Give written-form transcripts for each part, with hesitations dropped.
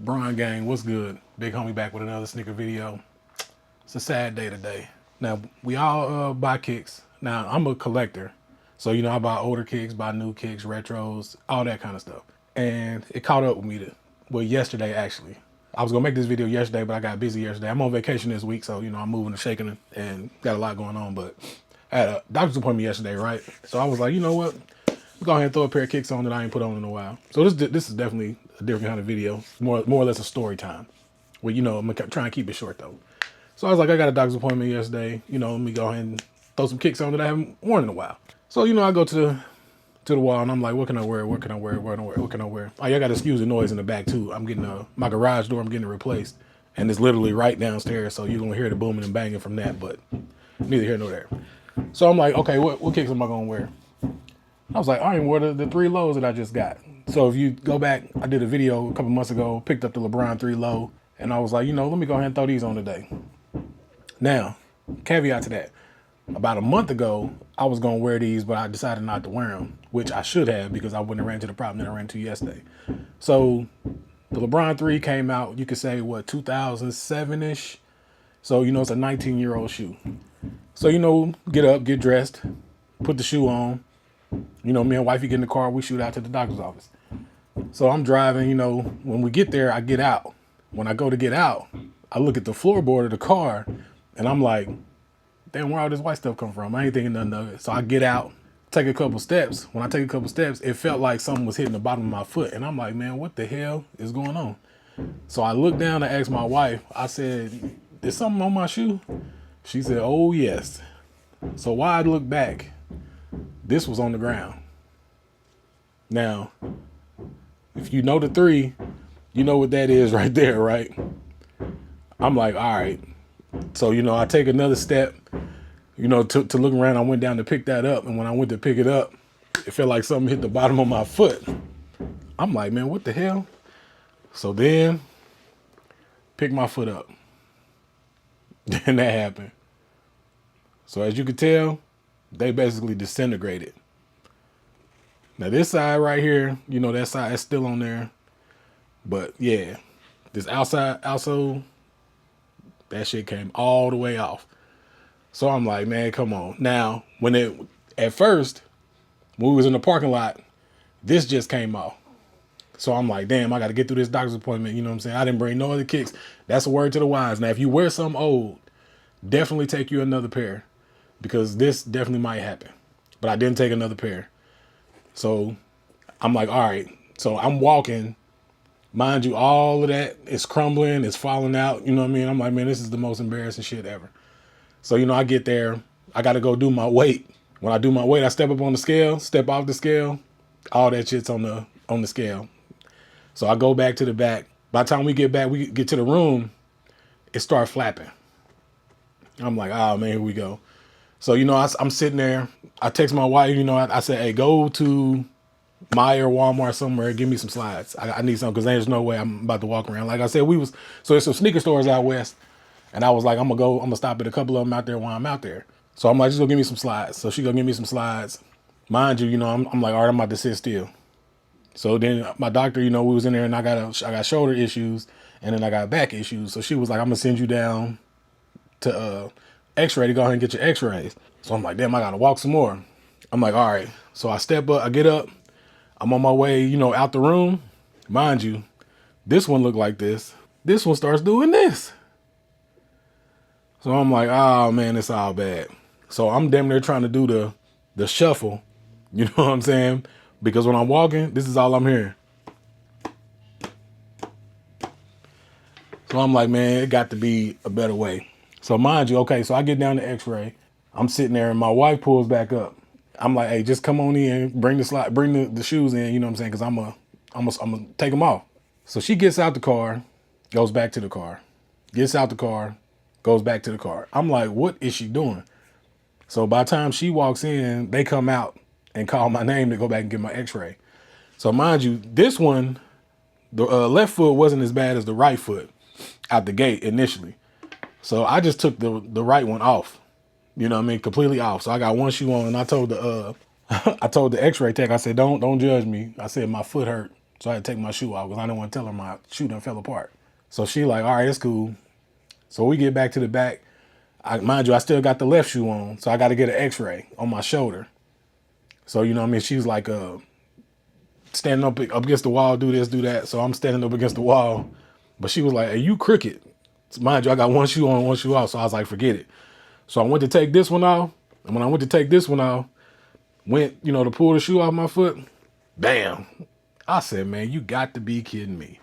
Bron gang, what's good? Big homie back with another sneaker video. It's a sad day today. Now, we all buy kicks. Now, I'm a collector. So, I buy older kicks, buy new kicks, retros, all that kind of stuff. And it caught up with me yesterday actually. I was gonna make this video yesterday, but I got busy yesterday. I'm on vacation this week, so I'm moving and shaking and got a lot going on. But I had a doctor's appointment yesterday, right? So I was like, you know what? Go ahead and throw a pair of kicks on that I ain't put on in a while. So this is definitely a different kind of video, more or less a story time. Well, I'm gonna try and keep it short though. So I was like, I got a doctor's appointment yesterday. Let me go ahead and throw some kicks on that I haven't worn in a while. So I go to the wall and I'm like, what can I wear? What can I wear? What can I wear? Oh, y'all got to excuse the noise in the back too. I'm getting my garage door. I'm getting it replaced, and it's literally right downstairs. So you're gonna hear the booming and banging from that. But neither here nor there. So I'm like, okay, what kicks am I gonna wear? I was like, I ain't wear the three lows that I just got. So if you go back, I did a video a couple months ago, picked up the LeBron 3 low, and I was like, let me go ahead and throw these on today. Now, caveat to that. About a month ago, I was going to wear these, but I decided not to wear them, which I should have because I wouldn't have ran into the problem that I ran into yesterday. So the LeBron 3 came out, you could say, 2007-ish? So, it's a 19-year-old shoe. So, get up, get dressed, put the shoe on. Me and wifey get in the car, we shoot out to the doctor's office. So I'm driving, when we get there, I get out. When I go to get out, I look at the floorboard of the car, and I'm like, damn, where all this white stuff come from? I ain't thinking nothing of it. So I get out, take a couple steps. When I take a couple steps, it felt like something was hitting the bottom of my foot. And I'm like, man, what the hell is going on? So I looked down and asked my wife, I said, is something on my shoe? She said, oh, yes. So while I looked back, this was on the ground. Now, if you know the 3, you know what that is right there, right? I'm like, all right. So, I take another step, to look around. I went down to pick that up. And when I went to pick it up, it felt like something hit the bottom of my foot. I'm like, man, what the hell? So then, pick my foot up. Then that happened. So as you can tell, they basically disintegrated. Now this side right here, that side is still on there. But yeah, this outsole, that shit came all the way off. So I'm like, man, come on. Now, at first, when we was in the parking lot, this just came off. So I'm like, damn, I got to get through this doctor's appointment. You know what I'm saying? I didn't bring no other kicks. That's a word to the wise. Now, if you wear something old, definitely take you another pair because this definitely might happen. But I didn't take another pair. So I'm like, all right. So I'm walking. Mind you, all of that is crumbling, it's falling out. You know what I mean? I'm like, man, this is the most embarrassing shit ever. So, I get there. I got to go do my weight. When I do my weight, I step up on the scale, step off the scale. All that shit's on the scale. So I go back to the back. By the time we get back, we get to the room, it starts flapping. I'm like, oh, man, here we go. So, I'm sitting there. I text my wife, I said, hey, go to Meijer, Walmart, somewhere, give me some slides. I need some because there's no way I'm about to walk around. Like I said, so there's some sneaker stores out west. And I was like, I'm gonna stop at a couple of them out there while I'm out there. So I'm like, just go give me some slides. So she go give me some slides. Mind you, I'm like, all right, I'm about to sit still. So then my doctor, we was in there and I got shoulder issues and then I got back issues. So she was like, I'm gonna send you down to X-ray to go ahead and get your X-rays. So I'm like, damn, I gotta walk some more. I'm like, all right. So I step up, I get up, I'm on my way, out the room. Mind you, this one looked like this. This one starts doing this. So I'm like, oh man, it's all bad. So I'm damn near trying to do the shuffle. You know what I'm saying? Because when I'm walking, this is all I'm hearing. So I'm like, man, it got to be a better way. So mind you, okay, so I get down to X-ray. I'm sitting there and my wife pulls back up. I'm like, hey, just come on in, bring the shoes in, you know what I'm saying? Because I'm gonna take them off. So she gets out the car, goes back to the car, gets out the car, goes back to the car. I'm like, what is she doing? So by the time she walks in, they come out and call my name to go back and get my X-ray. So mind you, this one, the left foot wasn't as bad as the right foot out the gate initially. So I just took the right one off. You know what I mean? Completely off. So I got one shoe on and I told the X-ray tech, I said, don't judge me. I said, my foot hurt. So I had to take my shoe off because I didn't want to tell her my shoe done fell apart. So she like, all right, it's cool. So we get back to the back. Mind you, I still got the left shoe on, so I got to get an x-ray on my shoulder. So, you know what I mean? She was like standing up against the wall, do this, do that. So I'm standing up against the wall. But she was like, hey, you crooked. So mind you, I got one shoe on, one shoe off. So I was like, forget it. So I went to take this one off. And when I went to take this one off, went, to pull the shoe off my foot. Bam. I said, man, you got to be kidding me.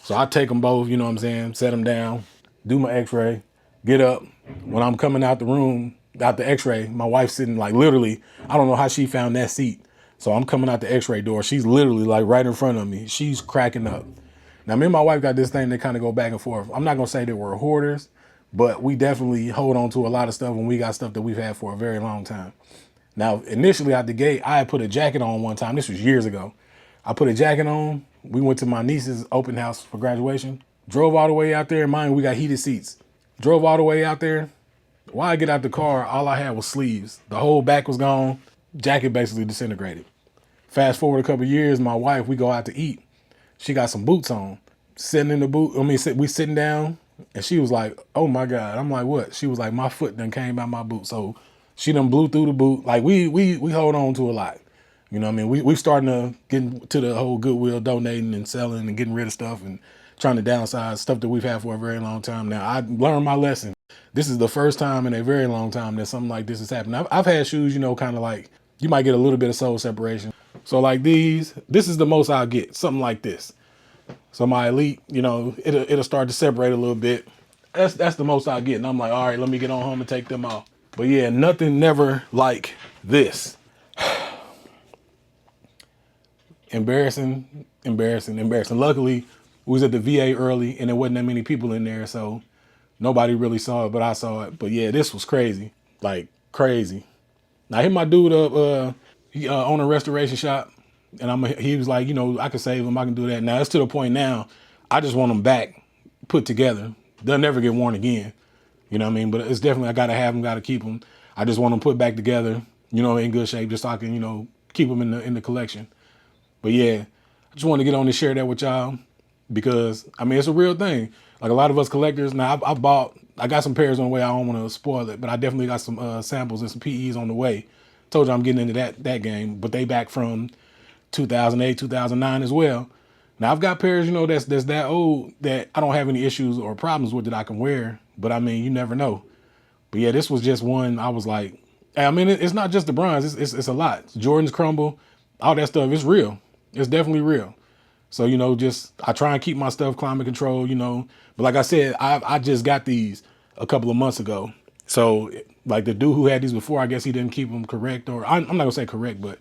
So I take them both, you know what I'm saying, set them down, do my x-ray, get up. When I'm coming out the room, out the x-ray, my wife's sitting like literally, I don't know how she found that seat. So I'm coming out the x-ray door. She's literally like right in front of me. She's cracking up. Now, me and my wife got this thing that kind of go back and forth. I'm not going to say that we're hoarders, but we definitely hold on to a lot of stuff when we got stuff that we've had for a very long time. Now, initially out the gate, I had put a jacket on one time. This was years ago. I put a jacket on. We went to my niece's open house for graduation. Drove all the way out there. Mind, we got heated seats. Drove all the way out there. While I get out the car, all I had was sleeves. The whole back was gone. Jacket basically disintegrated. Fast forward a couple of years, my wife, we go out to eat. She got some boots on. Sitting in the boot, we sitting down, and she was like, oh my God. I'm like, what? She was like, my foot done came out my boot. So she done blew through the boot. Like we hold on to a lot. You know what I mean? We starting to get into the whole Goodwill, donating and selling and getting rid of stuff and trying to downsize stuff that we've had for a very long time. Now, I learned my lesson. This is the first time in a very long time that something like this has happened. I've had shoes, kind of like, you might get a little bit of sole separation. So like this is the most I'll get, something like this. So my Elite, it'll start to separate a little bit. That's the most I'll get. And I'm like, all right, let me get on home and take them off. But yeah, nothing never like this. Embarrassing. Luckily, we was at the VA early and there wasn't that many people in there, so nobody really saw it, but I saw it. But yeah, this was crazy, like crazy. Now, I hit my dude up, he own a restoration shop, and he was like, I can save them, I can do that. Now it's to the point now, I just want them back, put together. They'll never get worn again. You know what I mean? But it's definitely, I gotta have them, gotta keep them. I just want them put back together, in good shape, just so I can, keep them in the collection. But yeah, I just wanted to get on and share that with y'all because, it's a real thing. Like a lot of us collectors, now I got some pairs on the way. I don't want to spoil it, but I definitely got some samples and some PEs on the way. Told you I'm getting into that game, but they back from 2008, 2009 as well. Now I've got pairs, that's that old that I don't have any issues or problems with that I can wear, but you never know. But yeah, this was just one I was like, it's not just the bronze, it's a lot. Jordan's Crumble, all that stuff, it's real. It's definitely real. So, I try and keep my stuff climate control, But like I said, I just got these a couple of months ago. So like the dude who had these before, I guess he didn't keep them correct, or I'm not gonna say correct, but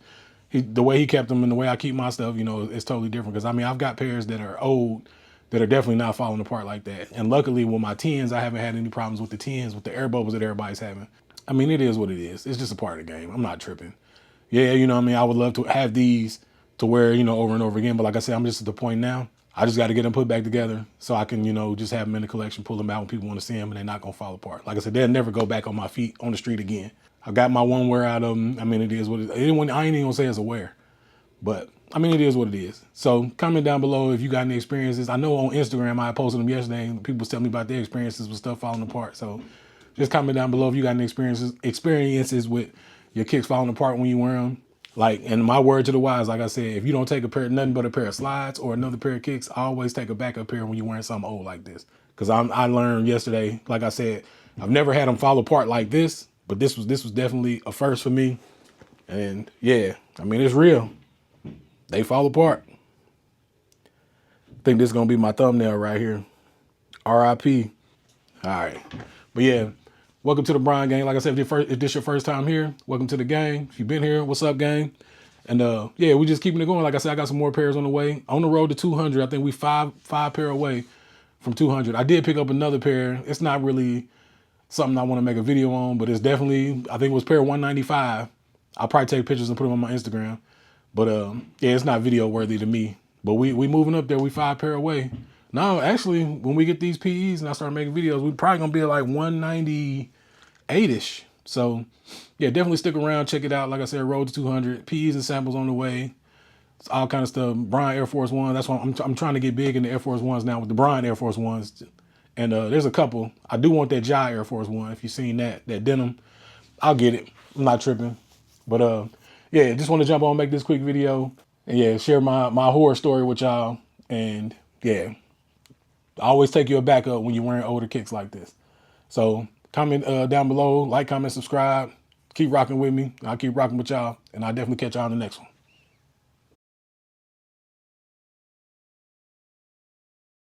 the way he kept them and the way I keep my stuff, it's totally different. Because I've got pairs that are old that are definitely not falling apart like that. And luckily with my 10s, I haven't had any problems with the 10s, with the air bubbles that everybody's having. It is what it is. It's just a part of the game. I'm not tripping. Yeah, I would love to have these to wear, over and over again. But like I said, I'm just at the point now. I just got to get them put back together so I can, just have them in the collection, pull them out when people want to see them, and they're not going to fall apart. Like I said, they'll never go back on my feet on the street again. I got my one wear out of them. It is what it is. I ain't even going to say it's a wear. But, it is what it is. So comment down below if you got any experiences. I know on Instagram I posted them yesterday, and people was telling me about their experiences with stuff falling apart. So just comment down below if you got any experiences with your kicks falling apart when you wear them. Like, and my word to the wise, like I said, if you don't take nothing but a pair of slides or another pair of kicks, always take a backup pair when you're wearing something old like this. Because I learned yesterday, like I said, I've never had them fall apart like this, but this was definitely a first for me. And yeah, it's real. They fall apart. I think this is going to be my thumbnail right here. RIP. All right. But yeah. Welcome to the Brian gang. Like I said, if this your first time here, welcome to the gang. If you've been here, what's up, gang? And yeah, we just keeping it going. Like I said, I got some more pairs on the way. On the road to 200. I think we five pair away from 200. I did pick up another pair. It's not really something I want to make a video on, but it's definitely, I think it was pair 195. I'll probably take pictures and put them on my Instagram. But yeah, it's not video worthy to me. But we moving up there. We 5 pair away. No, actually, when we get these PEs and I start making videos, we're probably going to be at like 198-ish. So, yeah, definitely stick around. Check it out. Like I said, road to 200. PEs and samples on the way. It's all kind of stuff. Brian Air Force One. That's why I'm trying to get big in the Air Force Ones now with the Brian Air Force Ones. And there's a couple. I do want that Jai Air Force One. If you've seen that denim, I'll get it. I'm not tripping. But yeah, just want to jump on, make this quick video, and yeah, share my horror story with y'all. And yeah, I always take you a backup when you're wearing older kicks like this. So comment down below, like, comment, subscribe. Keep rocking with me. I'll keep rocking with y'all, and I'll definitely catch y'all on the next one.